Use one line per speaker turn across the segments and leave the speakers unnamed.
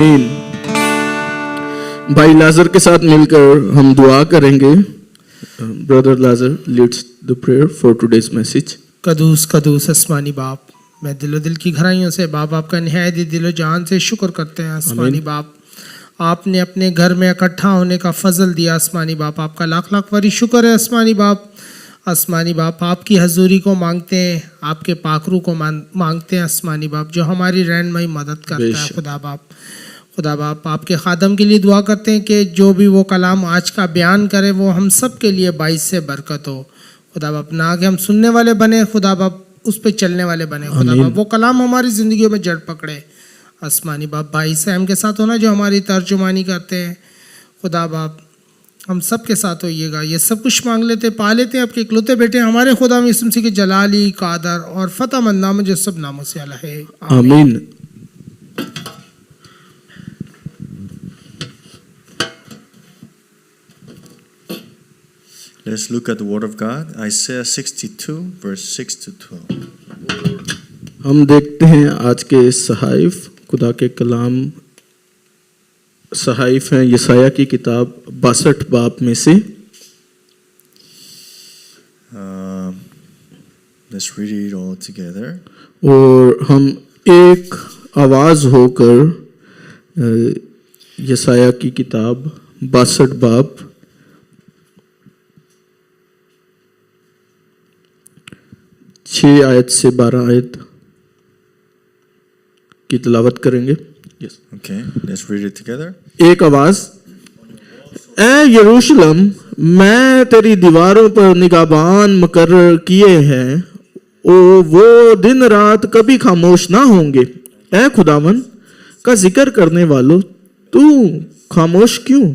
आमीन। भाई लाजर के साथ मिलकर हम दुआ करेंगे। Brother Lazar leads the prayer for today's message.
कदूस कदूस आसमानी बाप, मैं दिलो दिल की गहराइयों से बाप आपका निहायत दिलो जान से शुक्र करते हैं आसमानी बाप। आपने अपने घर में इकट्ठा होने का फजल दिया आसमानी बाप, आपका लाख लाख बारी शुक्र है आसमानी बाप। आसमानी बाप आपकी हजूरी को मांगते हैं, आपके पाखरू को मांगते हैं आसमानी बाप, जो हमारी रहनुमाई मदद करता है। खुदा बाप आपके खादम के लिए दुआ करते हैं कि जो भी वो कलाम आज का बयान करे वो हम सब के लिए बाइस से बरकत हो। खुदा बाप ना कि हम सुनने वाले बने, खुदा बाप उस पर चलने वाले बने। खुदा बाप वो कलाम हमारी ज़िंदगियों में जड़ पकड़े आसमानी बाप। भाई सैम के साथ होना जो हमारी तर्जुमानी करते हैं, खुदा बाप हम सब के साथ होइएगा। ये सब कुछ मांग लेते पा लेते हैं आपके इकलौते बेटे हमारे खुदा यीशु मसीह के जलाली कादर और फतेहमंद नाम जो सब नामों से आला है,
आमीन।
Let's look at the Word of God, Isaiah 62, verse 6 to 12.
हम देखते हैं आज के सहाइफ खुदा के कलाम। सहाइफ हैं यशाया की किताब 62 बाब में से।
Let's read it all together.
और हम एक आवाज होकर यशाया की किताब 62 बाब 6 आयत से 12 आयत की तिलावत करेंगे। Yes.
Okay, let's read it together.
एक आवाज, ए यरूशलेम, मैं तेरी दीवारों पर निगाहबान मुकर्रर किए हैं, वो दिन रात कभी खामोश ना होंगे। ए खुदावन का जिक्र करने वालों, तू खामोश क्यों?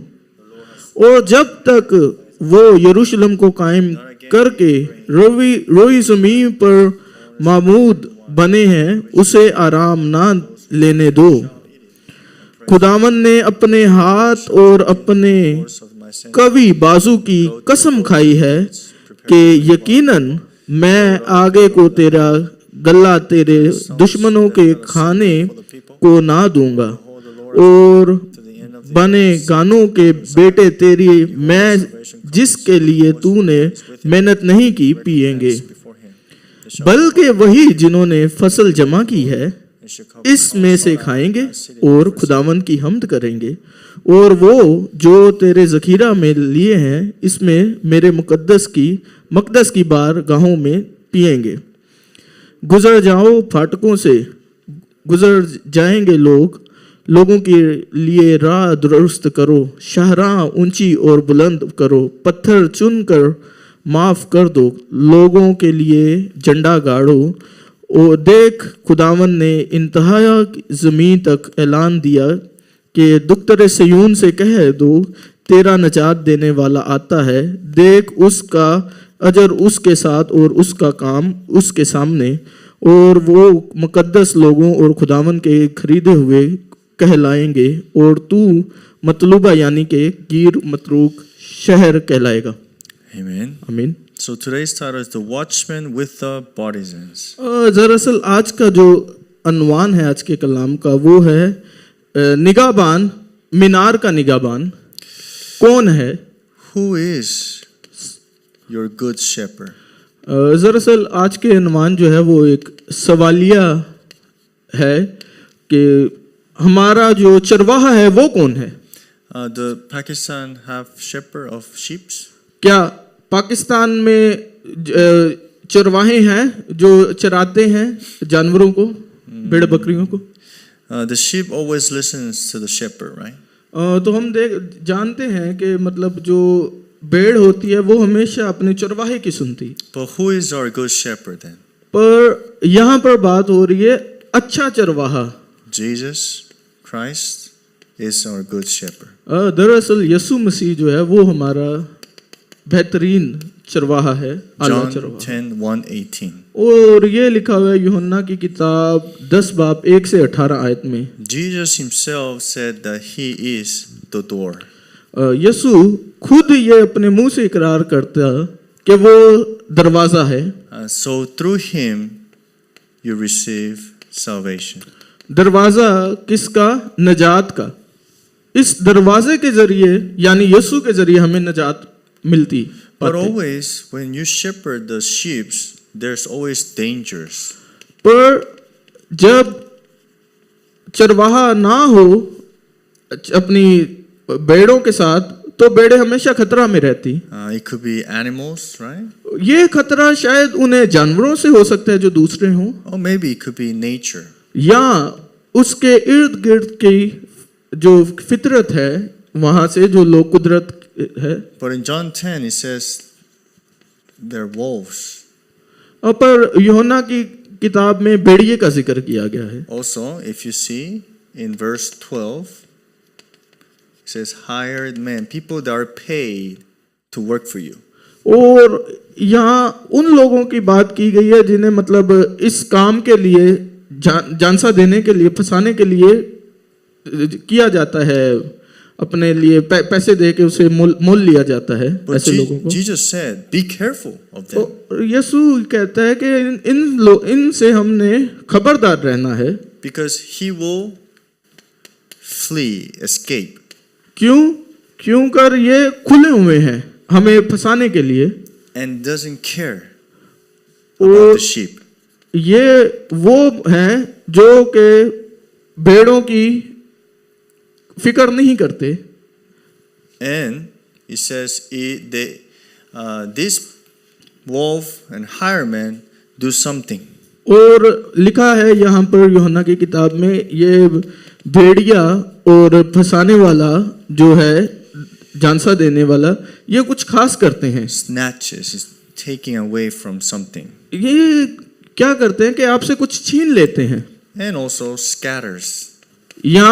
और जब तक वो यरूशलेम को कायम करके रोई जमीन पर मामूद बने हैं, उसे आराम ना लेने दो। खुदावन ने अपने हाथ और अपने कवि बाजू की कसम खाई है कि यकीनन मैं आगे को तेरा गला तेरे दुश्मनों के खाने को ना दूंगा, और बने गानों के बेटे तेरी मैं जिसके लिए तूने मेहनत नहीं की पिएंगे, बल्कि वही जिन्होंने फसल जमा की है इसमें से खाएंगे और खुदावन की हम्द करेंगे, और वो जो तेरे जखीरा में लिए हैं इसमें मेरे मकदस की बारगाहों में पिएंगे। गुजर जाओ, फाटकों से गुजर जाएंगे लोगों के लिए राह दुरुस्त करो, शाहराह ऊंची और बुलंद करो, पत्थर चुनकर माफ कर दो, लोगों के लिए झंडा गाड़ो। और देख, खुदावन ने इंतहा ज़मीन तक ऐलान दिया कि दुख्तरे सयून से कह दो, तेरा नजात देने वाला आता है। देख, उसका अजर उसके साथ और उसका काम उसके सामने, और वो मुकद्दस लोगों और खुदावन के खरीदे हुए कहलाएंगे, और तू मतलूबा यानी के गिर मतरूक शहर कहलाएगा।
Amen.
आमीन।
So today's title is The Watchman with the Partisans.
दरअसल आज का जो अनवान है आज के कलाम का वो है निगाहबान, मीनार का निगाहबान कौन है?
Who is your good shepherd?
दरअसल आज के अनवान जो है वो एक सवालिया है कि हमारा जो चरवाहा है वो कौन है?
The Pakistan have shepherd of sheep?
क्या पाकिस्तान में चरवाहे हैं जो चराते हैं जानवरों को, भेड़ बकरियों को?
The sheep always listens to the shepherd, right?
तो हम जानते हैं कि मतलब जो भेड़ होती है वो हमेशा अपने चरवाहे की सुनती।
But who is our good shepherd then?
पर यहाँ पर बात हो रही है अच्छा चरवाहा।
Jesus Christ is our good shepherd.
दरअसल यीशु मसीह जो है वो हमारा बेहतरीन चरवाहा है, आला
John
चरवाहा।
10:1-18.
और ये लिखा हुआ है यूहन्ना की किताब 10 बाब 1 से 18 आयत में।
Jesus himself said that he is the door.
यीशु खुद ये अपने मुंह से इकरार करता कि वो दरवाजा है।
So through him you receive salvation.
दरवाजा किसका? नजात का। इस दरवाजे के जरिए यानी यीशु के जरिए हमें नजात मिलती।
But
पाते।
always, when you shepherd the sheep, there's always dangers.
पर जब चरवाहा ना हो अपनी भेड़ों के साथ तो भेड़ें हमेशा खतरा में रहती।
It could be animals, right?
ये खतरा शायद उन्हें जानवरों से हो सकता है जो दूसरे हों,
Or maybe it could be nature.
या उसके इर्द गिर्द की जो फितरत है वहां से जो लोग कुदरत है।
But in John 10, it says they're wolves.
और पर यूहन्ना की किताब में भेड़िए का जिक्र किया गया है।
Also, if you see in verse 12, it says hired men, people that are paid to work for you.
और यहाँ उन लोगों की बात की गई है जिन्हें मतलब इस काम के लिए जानसा देने के लिए, फंसाने के लिए किया जाता है, अपने लिए पैसे दे के उसे मोल लिया जाता है
But
ऐसे लोगों को।
Jesus said, be careful of them.
और यीशु कहता है कि इनसे हमने खबरदार रहना है।
Because he will flee, escape.
क्यों कर ये खुले हुए हैं हमें फंसाने के लिए,
And doesn't care
और
about the sheep.
ये वो हैं जो के भेड़ों की फिक्र नहीं करते।
And it says this wolf and hireman do something.
और लिखा है यहाँ पर यूहन्ना की किताब में ये भेड़िया और फंसाने वाला जो है, जानसा देने वाला, ये कुछ खास करते हैं।
Snatches, is taking away from something.
ये क्या करते हैं कि आपसे कुछ छीन लेते हैं,
And also scatters.
या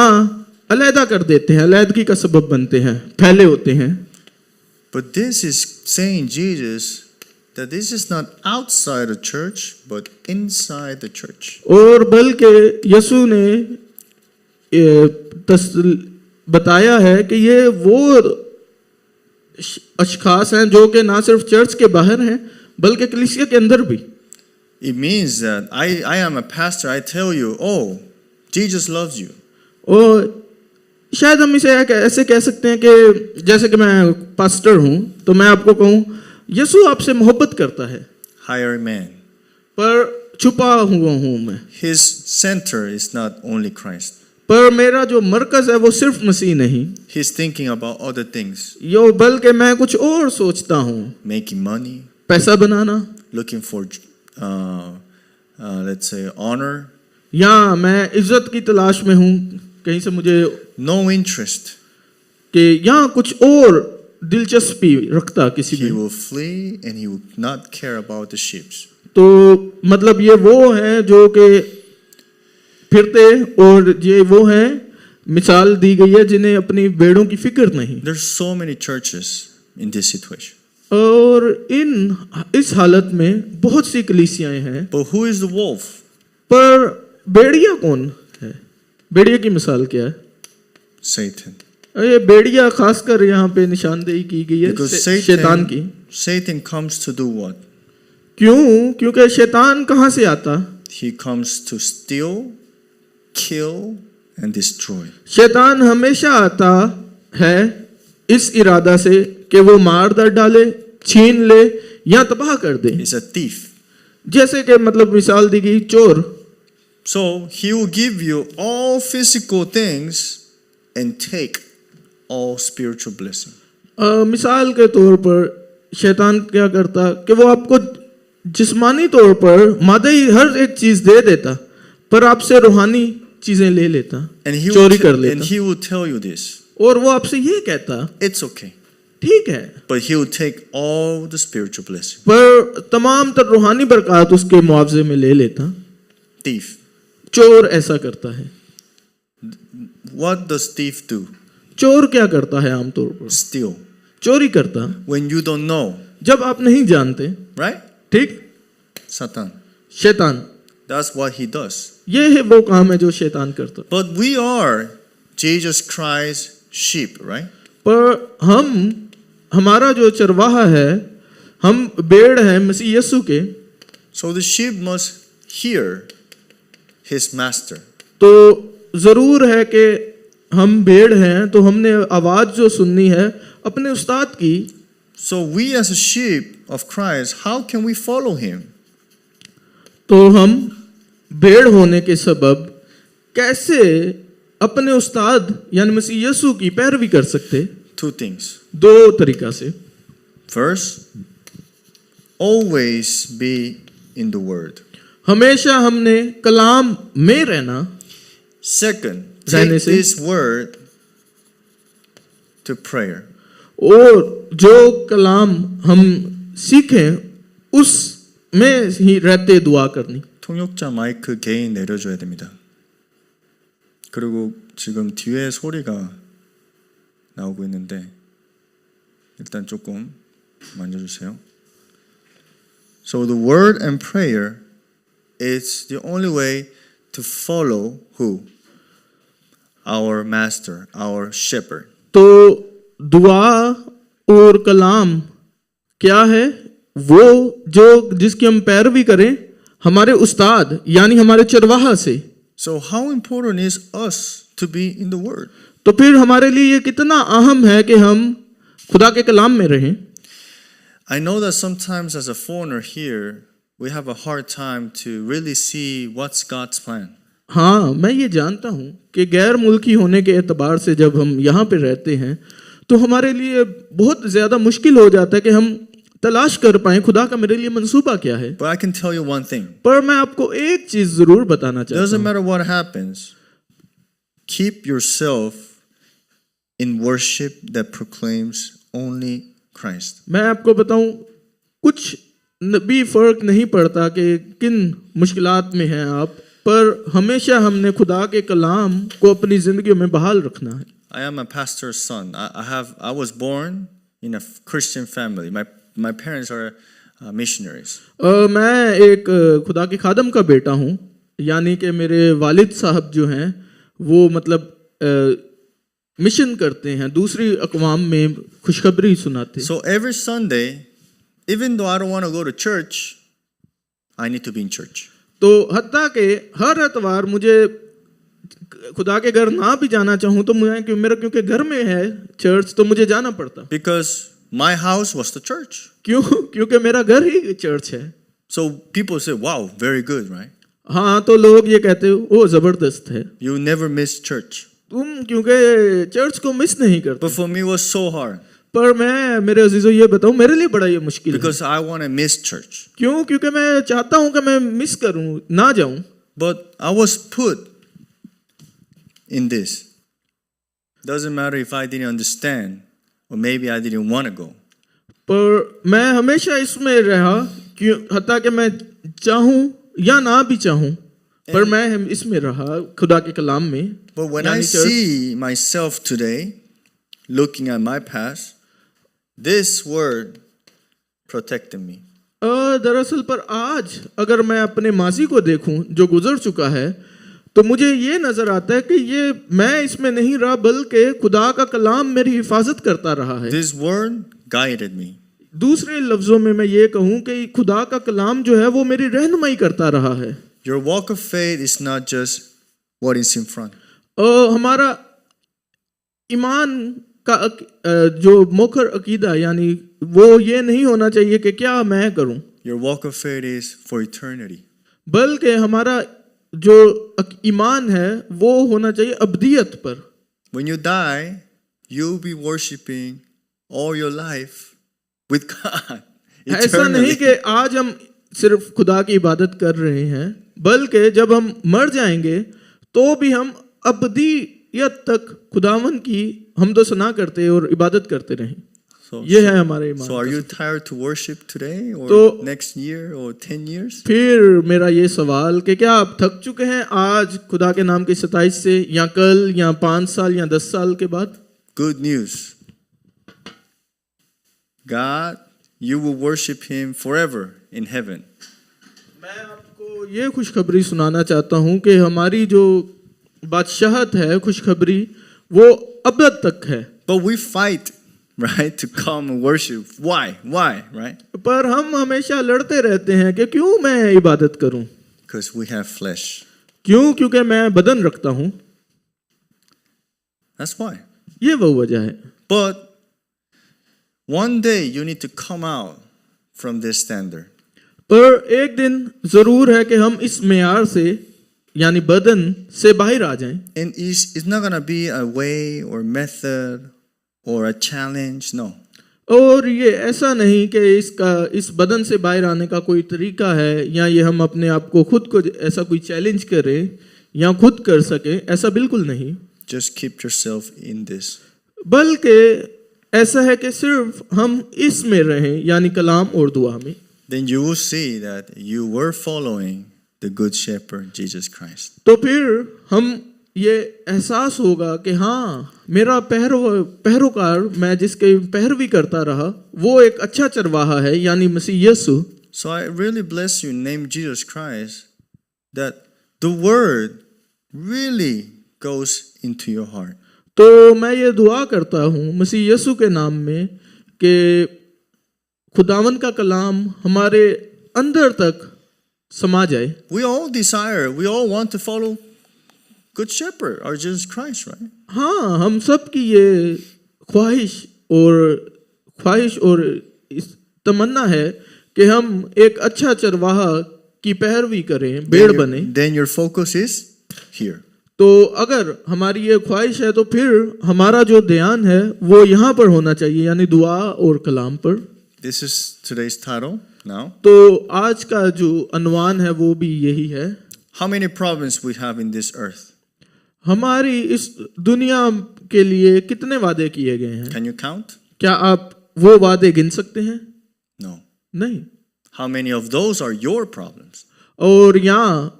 अलहदा कर देते हैं, अलहदगी का सबब बनते हैं, फैले होते हैं।
But this is saying Jesus that this is not outside the church but inside the church.
और बल्कि यीशु ने बताया है कि ये वो अशखास हैं जो कि ना सिर्फ चर्च के बाहर हैं बल्कि कलीसिया के अंदर भी।
It means that I am a pastor, I tell you, oh, Jesus loves you.
और शायद हम इसे ऐसे कह सकते हैं कि जैसे कि मैं पास्टर हूं तो मैं आपको कहूं यीशु आपसे मोहब्बत करता है,
Higher man.
पर छुपा हुआ हूं मैं,
His center is not only Christ.
पर मेरा जो मरकज है वो सिर्फ मसीह नहीं,
He's thinking about other things.
यो बल्कि मैं कुछ और सोचता हूं,
Making money,
पैसा बनाना,
looking for, let's say, honor.
या मैं इज्जत की तलाश में हूं, कहीं से मुझे
No interest.
कि यहाँ कुछ और दिलचस्पी रखता किसी
He
में,
will flee and he will not care about the sheep.
तो मतलब ये वो हैं जो कि फिरते, और ये वो हैं मिसाल दी गई है जिन्हें अपनी भेड़ों की फिक्र नहीं।
There's so many churches in this situation.
और इस हालत में बहुत सी कलीसियाएं हैं,
But who is the wolf?
पर भेड़िया कौन है? भेड़िया की मिसाल क्या है?
Satan.
ये भेड़िया खासकर यहाँ पे निशानदेही की गई है
Because
शैतान की।
Satan comes to do what?
क्योंकि शैतान कहाँ से आता?
He comes to steal, kill, and destroy.
शैतान हमेशा आता है इस इरादा से कि वो मार दर डाले, छीन ले या तबाह कर दे।
He's a thief.
जैसे कि मतलब मिसाल दी गई चोर।
So he will give you all physical things and take all spiritual blessing.
मिसाल के तौर पर शैतान क्या करता कि वो आपको जिस्मानी तौर पर मादई हर एक चीज दे देता, पर आपसे रूहानी चीजें ले लेता, चोरी कर लेता।
And he will tell you this.
और वो आपसे ये कहता
It's okay.
ठीक है,
But he will take all the spiritual blessing.
पर तमाम तर रूहानी बरकत उसके मुआवजे में ले लेता।
Thief.
चोर ऐसा करता है।
What does thief do?
चोर क्या करता है आमतौर पर?
Steal.
चोरी करता
When you don't know,
जब आप नहीं जानते,
right?
ठीक?
Satan.
शैतान,
That's what he does.
ये है वो काम है जो शैतान करता।
But we are Jesus Christ's sheep, right?
पर हमारा जो चरवाहा है, हम भेड़ हैं मसीह यीशु के।
So the sheep must hear his master.
तो ज़रूर है कि हम भेड़ हैं, तो हमने आवाज़ जो सुननी है अपने उस्ताद की।
So we as a sheep of Christ, how can we follow him?
तो हम भेड़ होने के सबब कैसे अपने उस्ताद यानी मसीह यीशु की पैरवी कर सकते?
Two things.
दो तरीका से।
First, always be in the word.
हमेशा हमने कलाम में रहना।
Second,
रहने
take
से।
this word to prayer.
और जो कलाम हम सीखें उसमें ही रहते दुआ करनी।
통역자 마이크 개인 내려줘야 됩니다. 그리고 지금 뒤에 소리가 나오고 있는데 일단 조금 만져주세요. So the word and prayer is the only way to follow who? Our master, our shepherd.
तो दुआ और कलाम क्या है? वो जो जिसकी हम पैरवी करें हमारे उस्ताद यानी हमारे चरवाहा से।
So how important is us to be in the word?
तो फिर हमारे लिए ये कितना अहम है कि हम खुदा के कलाम में रहें।
I know that sometimes as a foreigner here, we have a hard time to really see what's God's plan.
हाँ, मैं ये जानता हूँ कि गैर मुल्की होने के एतबार से जब हम यहाँ पे रहते हैं तो हमारे लिए बहुत ज़्यादा मुश्किल हो जाता है कि हम तलाश कर पाएं खुदा का मेरे लिए मंसूबा क्या है।
But I can tell you one thing.
पर मैं आपको एक चीज़ ज़रूर बताना चाहता
Doesn't
हूँ।
matter what happens, keep yourself in worship that proclaims only Christ.
मैं आपको बताऊं कुछ भी फर्क नहीं पड़ता कि किन मुश्किलात में हैं आप, पर हमेशा हमने खुदा के कलाम को अपनी जिंदगी में बहाल रखना है।
I am a pastor's son. I was born in a Christian family. My parents are missionaries.
मैं एक खुदा के खादम का बेटा हूं, यानी कि मेरे वालिद साहब जो हैं वो मतलब मिशन करते हैं, दूसरी अक़वाम में खुशखबरी सुनाते हैं।
So every Sunday, even though I don't want to go to church, I need to be in church.
तो हत्ता के हर एतवार मुझे खुदा के घर ना भी जाना चाहूँ तो मुझे मेरा क्योंकि घर में है चर्च तो मुझे जाना पड़ता।
Because my house was the church.
क्योंकि मेरा घर ही चर्च है।
So people say, wow, very good, right?
हाँ, तो लोग ये कहते हो ओ जबरदस्त है,
You never miss church.
तुम क्योंकि चर्च को मिस नहीं करते।
But for me, it was so hard.
पर मैं मेरे अजीजों ये बताऊं मेरे लिए बड़ा ये मुश्किल है।
Because I want to miss church.
क्यों? क्योंकि मैं चाहता हूं कि मैं मिस करूं, ना जाऊं।
But I was put in this. Doesn't matter if I didn't understand or maybe I didn't want to go.
पर मैं हमेशा इसमें रहा क्यों, हत्ता कि मैं चाहूं या ना भी चाहूं, पर मैं इसमें रहा खुदा के कलाम में।
But when I
यानी church.
see myself today, looking at my past, this word protected me.
दरअसल पर आज अगर मैं अपने माजी को देखूं जो गुजर चुका है तो मुझे ये नजर आता है कि ये मैं इसमें नहीं रहा बल्कि खुदा का कलाम मेरी हिफाजत करता रहा है।
This word guided me.
दूसरे लफ्जों में मैं ये कहूं कि खुदा का कलाम जो है वो मेरी रहनुमाई करता रहा है।
Your walk of faith is not just what is in front.
हमारा ईमान का जो मोखर अकीदा यानी वो ये नहीं होना चाहिए कि क्या मैं करूं,
Your walk of faith is for eternity.
बल्कि हमारा जो ईमान है वो होना चाहिए अब्दियत पर।
When you die, you'll be worshiping all your life with God.
ऐसा नहीं
Eternally.
कि आज हम सिर्फ खुदा की इबादत कर रहे हैं, बल्कि जब हम मर जाएंगे तो भी हम अब्दियत तक खुदावन की हमदो सना करते और इबादत करते रहें।
So,
ये है हमारे ईमान
so are
का
you
such.
tired to worship today or
तो-
next year or 10 years?
फिर मेरा ये सवाल कि क्या आप थक चुके हैं आज खुदा के नाम की सताइश से, या कल या 5 साल या 10 साल के बाद?
Good news. God, you will worship him forever in heaven.
मैं आपको ये खुशखबरी सुनाना चाहता हूँ कि हमारी जो बादशाहत है, खुशखबरी वो अबद तक है।
But we fight, right, to come and worship. Why? Why, right?
पर हम हमेशा लड़ते रहते हैं कि क्यों मैं इबादत करूं,
Because we have flesh.
क्यों? क्योंकि मैं बदन रखता हूँ,
That's why.
ये वो वजह है।
But one day you need to come out from this standard.
पर एक दिन जरूर है कि हम इस मेयार से यानी बदन से बाहर आ जाएं।
And it's not going to be a way or method or a challenge. No.
और ये ऐसा नहीं कि इस बदन से बाहर आने का कोई तरीका है या ये हम अपने आप को खुद को ऐसा कोई चैलेंज करें या खुद कर सके, ऐसा बिल्कुल नहीं।
Just keep yourself in this.
बल्कि ऐसा है कि सिर्फ हम इसमें रहें यानी कलाम और दुआ में।
Then you will see that you were following the good shepherd Jesus Christ.
तो फिर हम ये एहसास होगा कि हाँ, मेरा पैरोकार, मैं जिसके पैरवी करता रहा, वो एक अच्छा चरवाहा है यानी मसीह यीशु।
So I really bless you in the name of Jesus Christ that the word really goes into your heart.
तो मैं ये दुआ करता हूँ मसीह यीशु के नाम में कि खुदावन का कलाम हमारे अंदर तक समा जाए।
We all want to follow good shepherd or Jesus Christ, right?
हाँ, हम सब की ये ख्वाहिश और इस तमन्ना है कि हम एक अच्छा चरवाहा की पैरवी करें, भेड़ बने।
Then your focus is here.
तो अगर हमारी ये ख्वाहिश है तो फिर हमारा जो ध्यान है वो यहाँ पर होना चाहिए यानी दुआ और कलाम पर।
This is today's title now.
तो आज का जो अनवान है वो भी यही है।
How many problems we have in this earth?
हमारी इस दुनिया के लिए कितने वादे किए गए हैं?
Can you count?
क्या आप वो वादे गिन सकते हैं?
No.
नहीं।
How many of those are your problems?
और यहाँ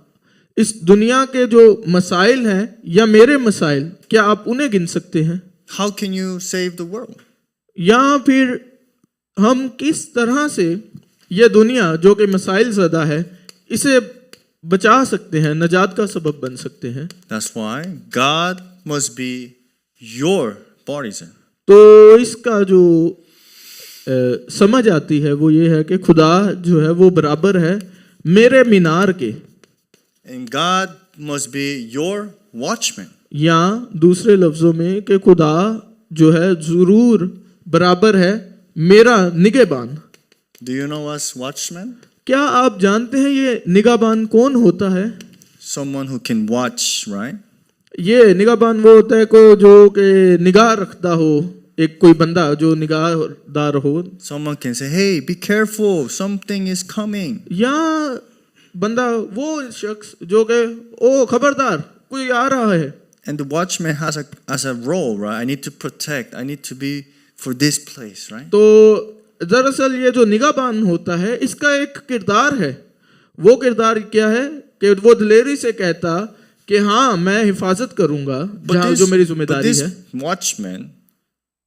इस दुनिया के जो मसाइल हैं या मेरे मसाइल, क्या आप उन्हें गिन सकते हैं?
How can you save the world?
या फिर हम किस तरह से ये दुनिया जो कि मसाइल ज़दा है इसे बचा सकते हैं, नजात का सबब बन सकते हैं?
That's why God must be your partisan.
तो इसका जो समझ आती है वो ये है कि खुदा जो है वो बराबर है मेरे मीनार के,
And God must be your watchman.
या दूसरे लफ्जों में कि खुदा जो है जरूर बराबर है मेरा निगहबान।
Do you know us watchman?
क्या आप जानते हैं ये निगहबान कौन होता है?
Someone who can watch, right?
ये निगहबान वो होता है को जो कि निगाह रखता हो, एक कोई बंदा जो निगाहदार हो।
Someone can say, hey, be careful, something is coming.
या बंदा वो शख्स जो कि ओ खबरदार कोई आ रहा है।
And the watchman has a role, right? I need to protect, I need to be for this place, right?
तो दरअसल ये जो निगहबान होता है इसका एक किरदार है। वो किरदार क्या है कि वो दिलेरी से कहता कि हाँ मैं हिफाजत करूंगा जहाँ जो मेरी जिम्मेदारी है।
Watchman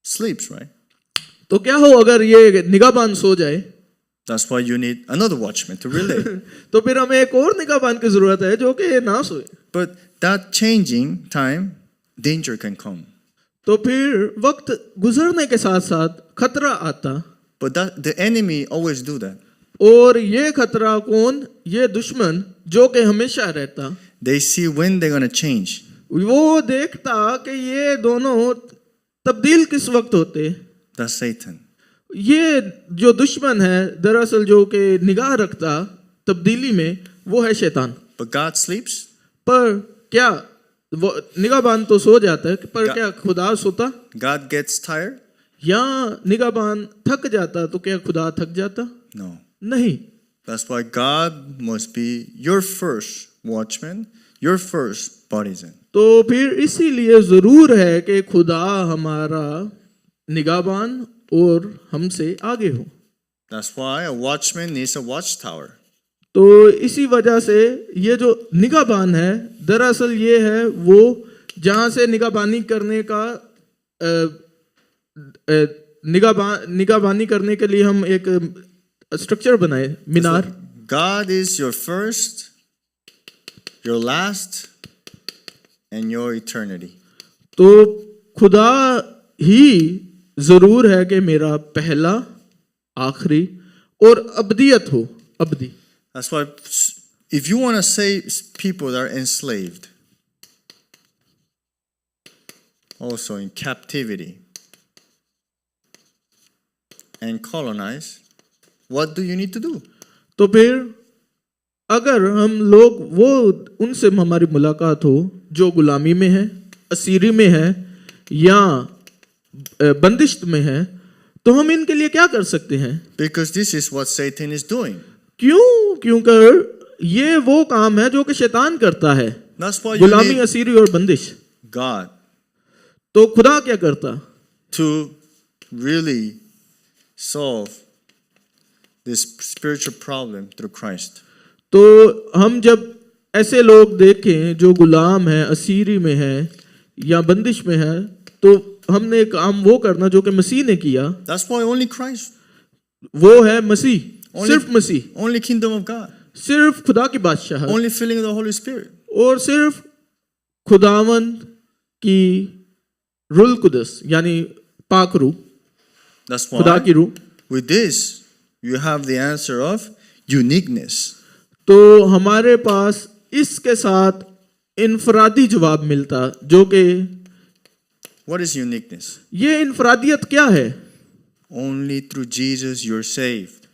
sleeps, right?
तो क्या हो अगर ये निगहबान सो जाए?
That's why you need another watchman to relay.
तो फिर हमें एक और निगहबान की जरूरत है जो कि ना सोए।
But that changing time, danger can come.
तो फिर वक्त गुजरने के साथ साथ खतरा आता।
But the enemy always do that.
और ये खतरा कौन? ये दुश्मन जो कि हमेशा रहता।
They see when they're going to change.
वो देखता कि ये दोनों तब्दील किस वक्त होते।
That's Satan.
ये जो दुश्मन है दरअसल जो कि निगाह रखता तब्दीली में, वो है शैतान।
But God sleeps.
पर क्या वो निगहबान तो सो जाता है, पर क्या खुदा सोता?
God gets tired.
या निगहबान थक जाता तो क्या खुदा थक जाता?
No.
नहीं।
That's why God must be your first watchman, your first partisan.
तो फिर इसीलिए जरूर है कि खुदा हमारा निगहबान और हमसे आगे हो।
That's why a watchman needs a watchtower.
तो इसी वजह से ये जो निगहबान है दरअसल ये है वो जहाँ से निगहबानी करने का निगहबानी करने के लिए हम एक स्ट्रक्चर बनाए, मीनार।
God is your first, your last, and your eternity.
तो खुदा ही जरूर है कि मेरा पहला, आखिरी और अबदियत हो, अबदी।
That's why if you want to save people that are enslaved, also in captivity and colonized, what do you need to do?
तो फिर अगर हम लोग वो उनसे हमारी मुलाकात हो जो गुलामी में है, असीरी में है या बंदिश में है, तो हम इनके लिए क्या कर सकते हैं?
Because this is what Satan is doing.
क्योंकि ये वो काम है जो कि शैतान करता है,
That's why you
गुलामी,
need
असीरी और बंदिश।
God
तो खुदा क्या करता?
to really solve this spiritual problem through Christ.
तो हम जब ऐसे लोग देखें जो गुलाम है, असीरी में है या बंदिश में है, तो हमने काम वो करना जो कि मसीह ने किया।
That's why only Christ,
वो है मसीह, सिर्फ मसीह,
only kingdom of God,
सिर्फ खुदा की बादशाह
only filling of the Holy Spirit.
और सिर्फ खुदावंद की रूल कुदस यानी पाक रूह,
That's
खुदा
why
की रूह।
with this you have the answer of uniqueness.
तो हमारे पास इसके साथ इनफरादी जवाब मिलता, जो कि
What is uniqueness?
ये इनफरादियत क्या है?
Only through Jesus you're saved.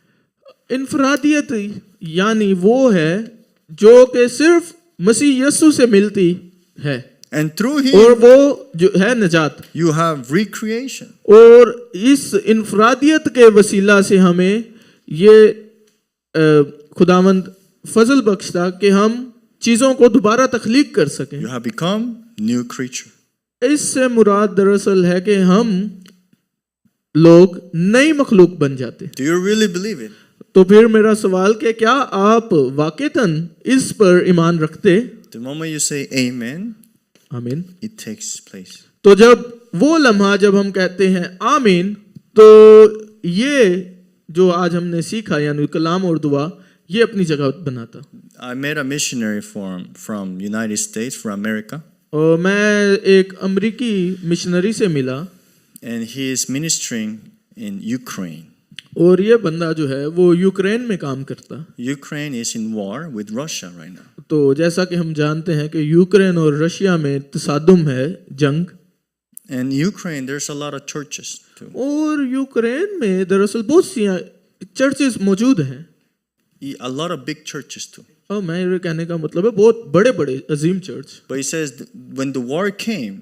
इनफरादियत यानी वो है जो कि सिर्फ मसीह यीशु से मिलती है
And through
और
him
वो जो है नजात।
you have recreation.
और इस इनफरादियत के वसीला से हमें ये खुदावंद फजल बख्शता कि हम चीज़ों को दोबारा तख्लीक कर सकें।
You have become new creature.
इससे मुराद दरअसल है कि हम लोग नई मखलूक बन जाते।
Do you really believe it?
तो फिर मेरा सवाल कि क्या आप वाकईतन इस पर ईमान रखते?
The moment you say amen,
आमीन।
it takes place.
तो जब वो लम्हा जब हम कहते हैं आमीन, तो ये जो आज हमने सीखा यानी कलाम और दुआ, ये अपनी जगह बनाता।
I met a missionary from United States, from America,
और मैं एक अमेरिकी मिशनरी से मिला
and he is ministering in Ukraine.
और ये बंदा जो है वो यूक्रेन में काम करता।
Ukraine is in war with Russia right now.
तो जैसा कि हम जानते हैं कि यूक्रेन और रशिया में तसादुम है, जंग।
And Ukraine, there's a lot of churches too.
और यूक्रेन में दरअसल बहुत सी चर्चेस मौजूद हैं।
A lot of big churches too.
और मैं ये कहने का मतलब है बहुत बड़े बड़े अजीम church.
But he says that when the war came,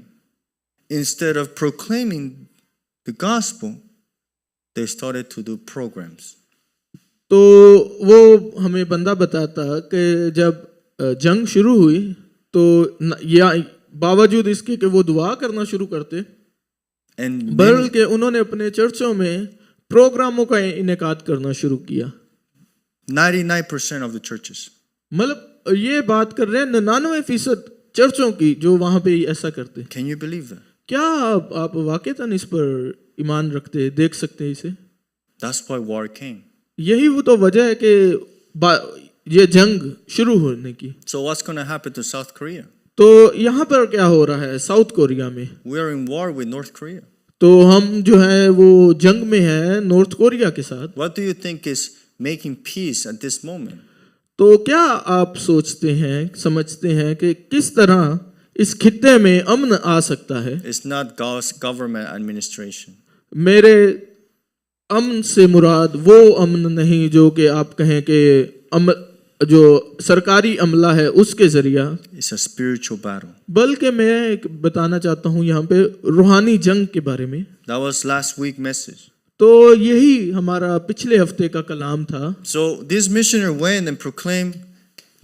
instead of proclaiming the gospel, they started to do programs.
तो वो हमें बंदा बताता कि जब जंग शुरू हुई तो या बावजूद इसके कि वो दुआ करना शुरू करते,
And
बल्कि उन्होंने अपने चर्चों में प्रोग्रामों का इनेकाद करना शुरू किया।
99% of the churches.
मतलब ये बात कर रहे हैं 99% चर्चों की जो वहां पे ऐसा करते।
Can you believe that?
क्या आप वाकईतन इस पर ईमान रखते, देख सकते हैं इसे?
That's why war came.
यही वो तो वजह है कि ये जंग शुरू होने की।
So what's going to happen to South Korea?
तो यहाँ पर क्या हो रहा है साउथ कोरिया में?
We are in war with North Korea.
तो हम जो है वो जंग में है नॉर्थ कोरिया के साथ।
What do you think is making peace at this moment?
तो क्या आप सोचते हैं, समझते हैं कि किस तरह इस खित्ते में अमन आ सकता है?
It's not God's government administration.
मेरे अमन से मुराद वो अमन नहीं जो कि आप कहें कि जो सरकारी अमला है उसके जरिया,
It's a spiritual battle.
बल्कि मैं एक बताना चाहता हूँ यहाँ पे रूहानी जंग के बारे में।
That was last week message.
तो यही हमारा पिछले हफ्ते का कलाम था।
So this missionary went and proclaimed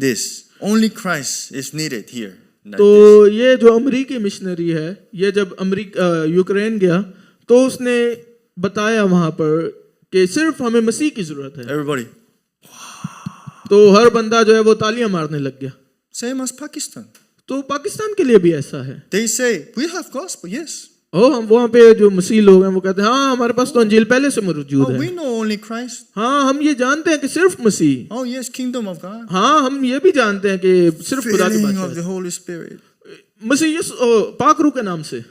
this. Only Christ is needed here. Like
तो
this.
ये जो अमेरिकी मिशनरी है, ये जब यूक्रेन गया तो उसने बताया वहां पर कि सिर्फ हमें मसीह की जरूरत है।
Everybody.
तो हर बंदा जो है वो तालियां मारने लग गया।
Same as Pakistan.
तो पाकिस्तान के लिए भी ऐसा है।
They say, we have gospel, yes.
हम वहाँ पे जो मसीह लोग हैं वो कहते हैं हाँ हमारे पास तो अंजील पहले से मौजूद
Oh,
है।
we know only Christ.
हाँ हम ये जानते हैं कि सिर्फ मसीह।
Oh, yes, kingdom of God.
हाँ हम ये भी जानते हैं कि सिर्फ खुदा की
Filling
बात
of the Holy Spirit.
मसीह पाक रूह के नाम से।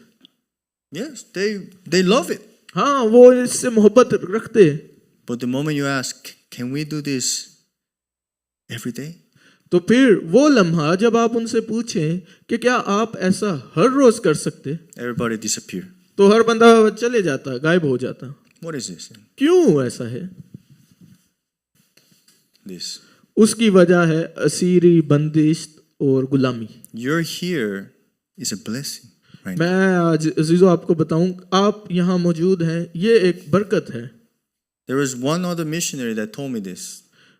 Yes, they love it.
हाँ वो इससे मोहब्बत रखते हैं।
But the moment you ask, can we do this every day?
तो फिर वो लम्हा जब आप उनसे पूछें कि क्या आप ऐसा हर रोज कर सकते,
everybody disappear.
तो हर बंदा चले जाता, गायब हो जाता।
What is this?
क्यों ऐसा है?
This.
उसकी वजह है असीरी बंदिश और गुलामी।
You're here is a blessing, right?
मैं आज अजीजों आपको बताऊं, आप यहाँ मौजूद हैं, ये एक बरकत है।
There was one other missionary that told me this.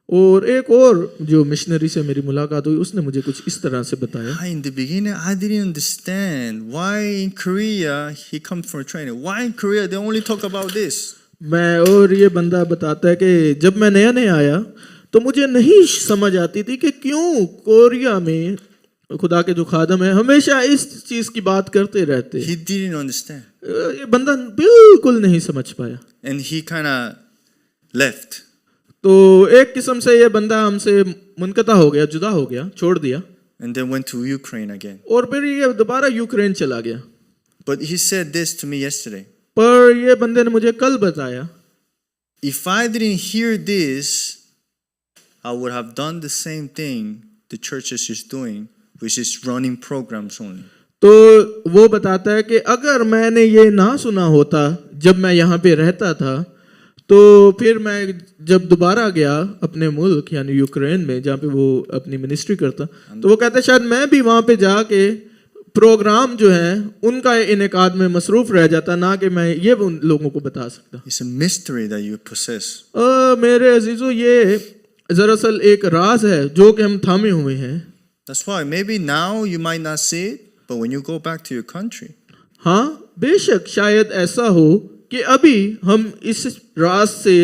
और एक और जो मिशनरी से मेरी मुलाकात हुई, उसने मुझे कुछ इस तरह से बताया।
In the beginning, I didn't understand why in Korea he comes for training. Why in Korea they only talk about this?
मैं और ये बंदा बताता है कि जब मैं नया नया आया तो मुझे नहीं समझ आती थी कि क्यों कोरिया में खुदा के जो खादम है हमेशा इस चीज की बात करते रहते।
He didn't understand.
ये बंदा बिल्कुल नहीं समझ पाया।
And he kind of left.
तो एक किस्म से ये बंदा हमसे मुनकता हो गया, जुदा हो गया, छोड़ दिया।
And then went to Ukraine again.
और फिर ये दोबारा यूक्रेन चला गया।
But he said this to me yesterday.
पर ये बंदे ने मुझे कल बताया,
If I didn't hear this, I would have done the same thing the churches is doing, which is running programs only.
तो वो बताता है कि अगर मैंने ये ना सुना होता जब मैं यहाँ पे रहता था, तो फिर मैं जब दोबारा गया अपने मुल्क यानी यूक्रेन में जहाँ पे वो अपनी मिनिस्ट्री करता, तो वो कहता है शायद मैं भी वहाँ पे जाके प्रोग्राम जो है उनका इनेकाद में मसरूफ रह जाता, ना कि मैं ये उन लोगों को बता सकता।
It's a mystery that you possess.
मेरे अजीजों, ये दरअसल एक राज है जो कि हम थामे हुए हैं।
That's why maybe now you might not see it, but when you go back to your country,
हाँ, बेशक शायद ऐसा हो कि अभी हम इस राज से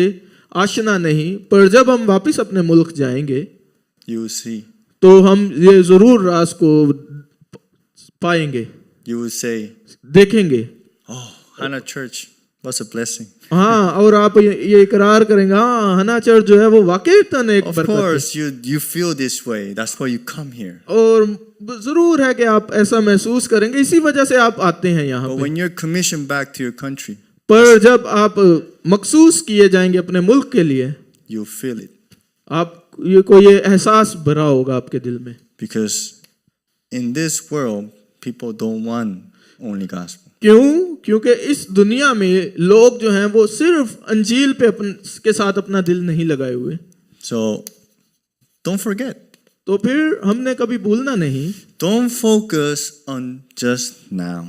आशना नहीं, पर जब हम वापस अपने मुल्क जाएंगे
you will see.
तो हम ये जरूर राज को पाएंगे,
You will say,
देखेंगे।
"Oh, Hannah Church, what's a blessing."
हाँ, और आप ये इकरार करेंगे, हाँ हना चर्च जो है वो वाकई तन एक
Of
बरकत
course, you feel this way. That's why you come here.
है। और जरूर है कि आप ऐसा महसूस करेंगे, इसी वजह से आप आते हैं यहाँ
But
पे।
when you're commissioned back to your country,
पर जब आप मखसूस किए जाएंगे अपने मुल्क के लिए,
you feel it.
आप ये एहसास भरा होगा आपके दिल में।
Because in this world, people don't want only gospel.
क्यों? क्योंकि इस दुनिया में लोग जो हैं वो सिर्फ अंजील पे के साथ अपना दिल नहीं लगाए हुए।
So don't forget.
तो फिर हमने कभी भूलना नहीं,
Don't focus on just now.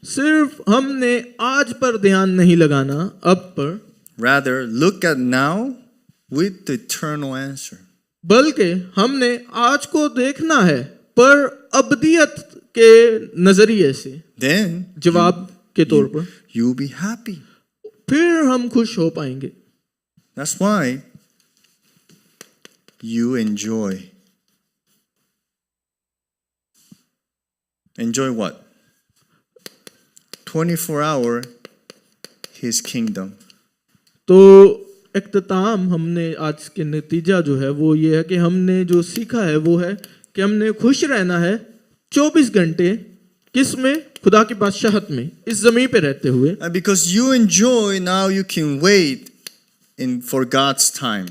सिर्फ हमने आज पर ध्यान नहीं लगाना, अब पर,
Rather, look at now with the eternal answer.
बल्कि हमने आज को देखना है पर अबदियत के नजरिए से,
Then
जवाब के तौर पर।
you'll be happy.
फिर हम खुश हो पाएंगे।
That's why you enjoy. Enjoy what? 24-hour His kingdom.
तो इख्तिताम हमने आज के नतीजा जो है वो ये है कि हमने जो सीखा है वो है कि हमने खुश रहना है 24 घंटे, किस में? खुदा की बादशाहत में, इस जमीन पे रहते हुए।
And because you enjoy, now you can wait for God's time.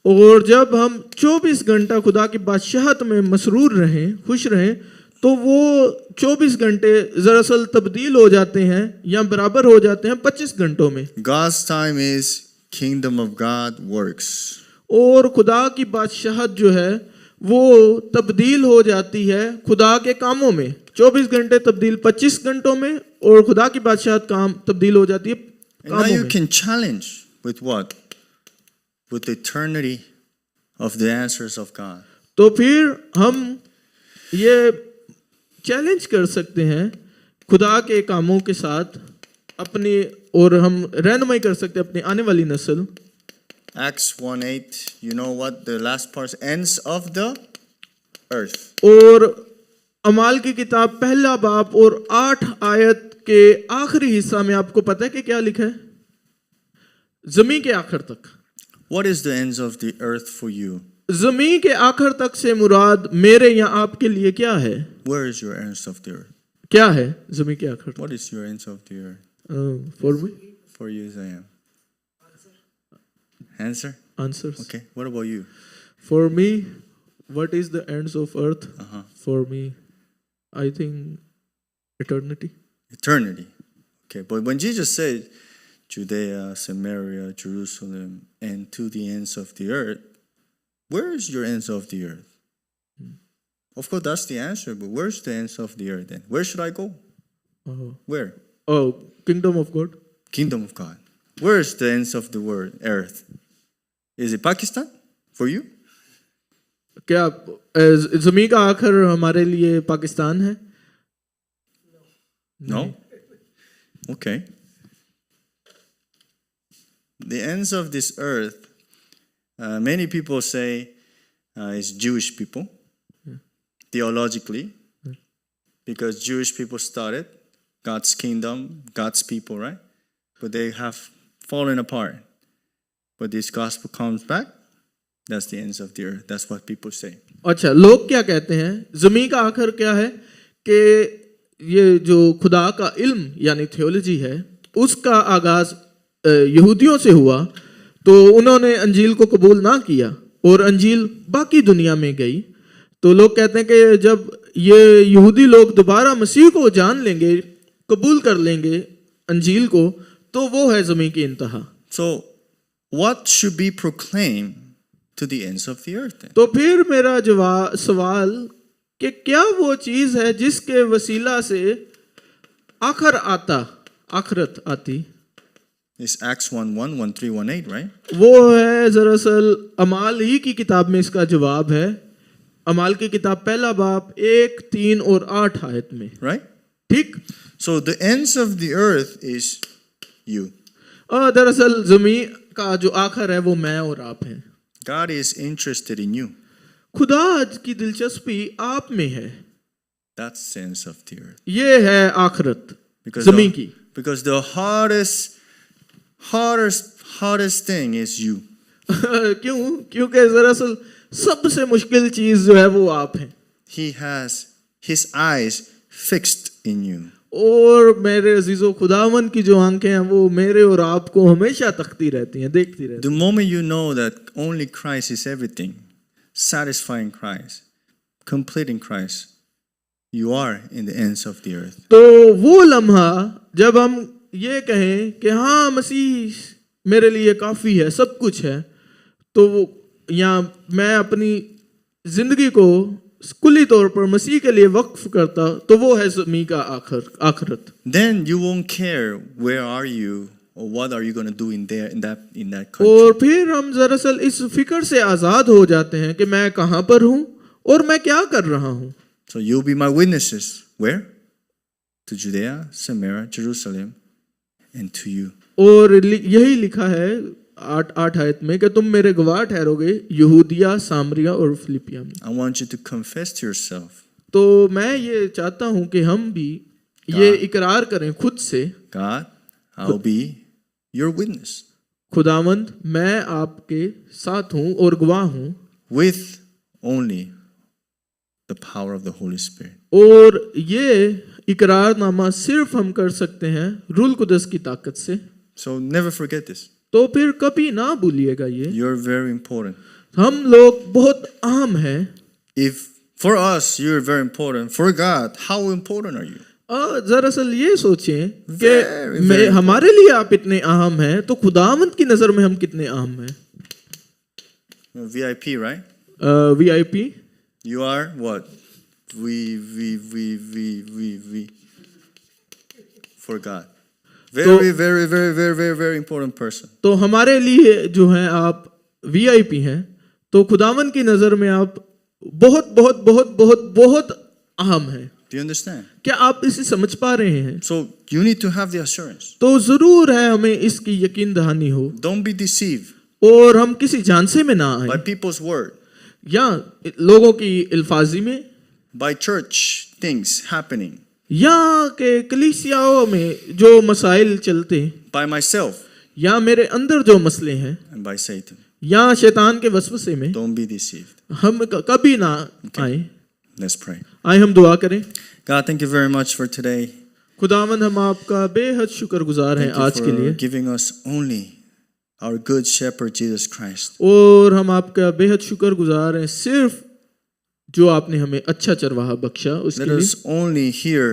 और जब हम 24 घंटा खुदा की बादशाहत में मसरूर रहें, खुश रहें, तो वो 24 घंटे दरअसल तब्दील हो जाते हैं या बराबर हो जाते हैं 25 घंटों में।
God's time is kingdom of God works.
और खुदा की बादशाहत जो है वो तब्दील हो जाती है खुदा के कामों में। 24 घंटे तब्दील 25 घंटों में, और खुदा की बादशाहत काम तब्दील हो जाती है
And now
कामों
you
में।
can challenge with what? With the eternity of the answers of God.
तो फिर हम ये चैलेंज कर सकते हैं खुदा के कामों के साथ अपनी, और हम रहनुमाई कर सकते हैं अपनी आने वाली नस्ल।
Acts 1:8, you know what the last part, ends of the earth.
और अमाल की किताब पहला बाब और 8 आयत के आखिरी हिस्सा में आपको पता है कि क्या लिखा है? जमीन के आखिर तक।
What is the ends of the earth for you?
जमीन के आखिर तक से मुराद मेरे या आपके लिए क्या है?
Where is your ends of the earth?
क्या है जमीन के आखिर तक?
What is your ends of the earth?
For me
For you, Zion. Answer?
Answers.
Okay. What about you?
For me What is the ends of earth for me? I think eternity.
Eternity. Okay, but when Jesus said Judea, Samaria, Jerusalem, and to the ends of the earth, where is your ends of the earth? Of course, that's the answer, but where's the ends of the earth then? Where should I go? Where?
Oh, kingdom of God.
Kingdom of God. Where is the ends of the world, earth? Is it Pakistan for you?
क्या ज़मीन का आखिर हमारे लिए पाकिस्तान है?
No? Okay. The ends of this earth, many people say is Jewish people, theologically, because Jewish people started God's kingdom, God's people, right? But they have fallen apart. But this gospel comes back, that's the ends of the earth. That's what people say.
अच्छा, लोग क्या कहते हैं? ज़मीन का आखिर क्या है कि ये जो खुदा का इल्म यानी थियोलॉजी है, उसका आगाज यहूदियों से हुआ, तो उन्होंने अंजील को कबूल ना किया और अंजील बाकी दुनिया में गई। तो लोग कहते हैं कि जब ये यहूदी लोग दोबारा मसीह को जान लेंगे, कबूल कर लेंगे अंजील को, तो वो है ज़मीन की इंतहा।
So, what should be proclaimed to the ends of the earth then?
तो फिर मेरा सवाल कि क्या वो चीज़ है जिसके वसीला से आखरत आती?
It's Acts 1:1, 1:3, 1:8, right?
वो है दरअसल अमाल ही की किताब में इसका जवाब है। अमाल की किताब पहला बाब 1, 3 और 8 आयत में,
Right?
ठीक?
So the ends of the earth is you.
दरअसल ज़मीन का जो आखिर है वो मैं और आप हैं।
God is interested in you.
खुदा की दिलचस्पी आप में है।
That's the ends of the earth.
ये है आखिरत
Because
ज़मीन की।
because the hardest thing is you.
क्यों? क्योंकि दरअसल सबसे मुश्किल चीज़ जो है वो आप हैं।
He has his eyes fixed in you.
और मेरे अजीजों, खुदावन की जो आंखें हैं वो मेरे और आपको हमेशा तकती रहती हैं, देखती रहती
The moment you know that only Christ is everything, satisfying Christ, completing Christ, you are in the ends of the earth.
हैं। तो वो लम्हा जब हम ये कहें कि हाँ मसीह मेरे लिए काफ़ी है, सब कुछ है, तो वो या मैं अपनी ज़िंदगी को कुल्ली तौर पर मसीह के लिए वक्फ करता, तो वो है ज़मीन का आखिरत।
Then you won't care where are you or what are you going to do in that country.
और फिर हम दरअसल इस फिक्र से आज़ाद हो जाते हैं कि मैं कहाँ पर हूँ और मैं क्या कर रहा हूँ।
So you'll be my witnesses. Where? To Judea, Samaria, Jerusalem, and to you.
और यही लिखा है 8 आयत में कि तुम मेरे गवाह ठहरोगे यहूदिया, सामरिया और फिलिपिया में।
I want you to confess to yourself,
तो मैं ये चाहता हूँ कि हम भी ये इकरार करें खुद से,
God, I'll be your witness
खुदावंद मैं आपके साथ हूँ और गवाह हूँ,
with only the power of the Holy Spirit.
और ये इकरारनामा सिर्फ हम कर सकते हैं रूल कुदस की ताकत से।
So never forget this.
तो फिर कभी ना भूलिएगा ये,
You're very important.
हम लोग बहुत अहम हैं।
If for us you're very important, for God, how important are you?
दरअसल ये सोचें
Very,
कि
very
हमारे लिए आप इतने अहम हैं, तो खुदावंत की नज़र में हम कितने अहम हैं?
VIP, right?
VIP
You are what? For God. Very important person.
तो हमारे लिए जो हैं आप VIP हैं, तो खुदावन की नज़र में आप बहुत बहुत बहुत बहुत बहुत अहम हैं।
Do you understand?
क्या आप इसे समझ पा रहे हैं?
So you need to have the assurance.
तो ज़रूर है हमें इसकी यकीन दहानी हो
Don't be deceived
और हम किसी झांसे में ना
by
आए,
people's word,
या लोगों की अल्फाजी में,
by church things happening,
या के कलीसियाओं में जो मसाइल चलते,
by myself
या मेरे अंदर जो मसले हैं,
and by Satan.
या शैतान के वसवसे में
Don't be deceived.
हम कभी ना आए।
Let's pray.
आए हम दुआ करें।
God, thank you very much for today.
खुदावंद हम आपका बेहद शुक्रगुजार हैं
Thank you
आज के
for
लिए,
giving us only our good shepherd Jesus Christ.
और हम आपका बेहद शुक्रगुजार हैं सिर्फ जो आपने हमें अच्छा चरवाहा बख्शा उसके
Let
लिए।
us only hear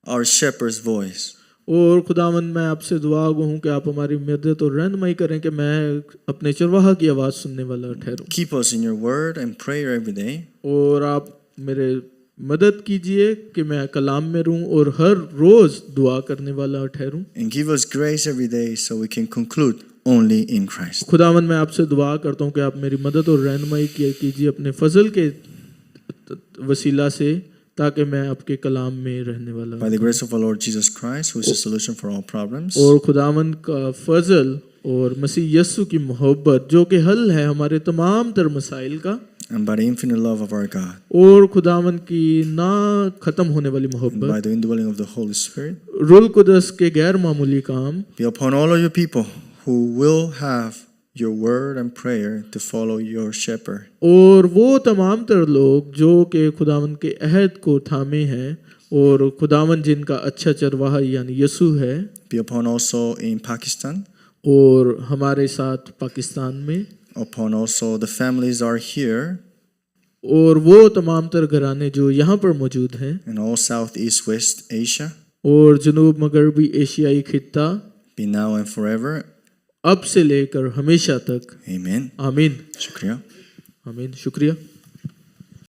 our shepherd's voice.
और खुदावंद मैं आपसे दुआ गो हूँ कि आप हमारी मदद और रहनुमाई करें कि मैं अपने चरवाहा की आवाज़ सुनने वाला ठहरूं।
Keep us in your word and prayer every day.
और आप मेरे मदद कीजिए कि मैं कलाम में रहूं और हर रोज़ दुआ करने वाला ठहरूं।
And give us grace every day so we can conclude only in Christ.
खुदावंद मैं आपसे दुआ करता हूँ कि आप मेरी मदद और रहनुमाई कीजिए अपने फजल के वसीला से, ताकि मैं आपके कलाम में रहने वाला
By the
हूँ।
grace of our Lord Jesus Christ, who is the solution for all problems.
और खुदावंद का फजल और मसीह यस्सु की मोहब्बत जो कि हल है हमारे तमाम तर मसाइल का,
And by the infinite love of our God.
और खुदावंद की ना ख़त्म होने वाली
And by
मोहब्बत,
the indwelling of the Holy Spirit.
रुल कुदस के गैर मामूली काम
Be upon all of your people who will have your word and prayer to follow your shepherd.
और वो तमाम तर लोग जो कि खुदावंद के अहद को थामे हैं और खुदावंद जिनका अच्छा चरवाहा यानी यसू है,
Be upon also in Pakistan.
और हमारे साथ पाकिस्तान में,
Upon also the families are here
और वो तमाम तर घराने जो यहाँ पर मौजूद हैं,
in all Southeast West Asia.
और जनूब मगरबी एशियाई खित्ता,
Be now and forever.
अब से लेकर हमेशा तक।
Amen.
आमीन।
Shukriya.
आमीन। शुक्रिया।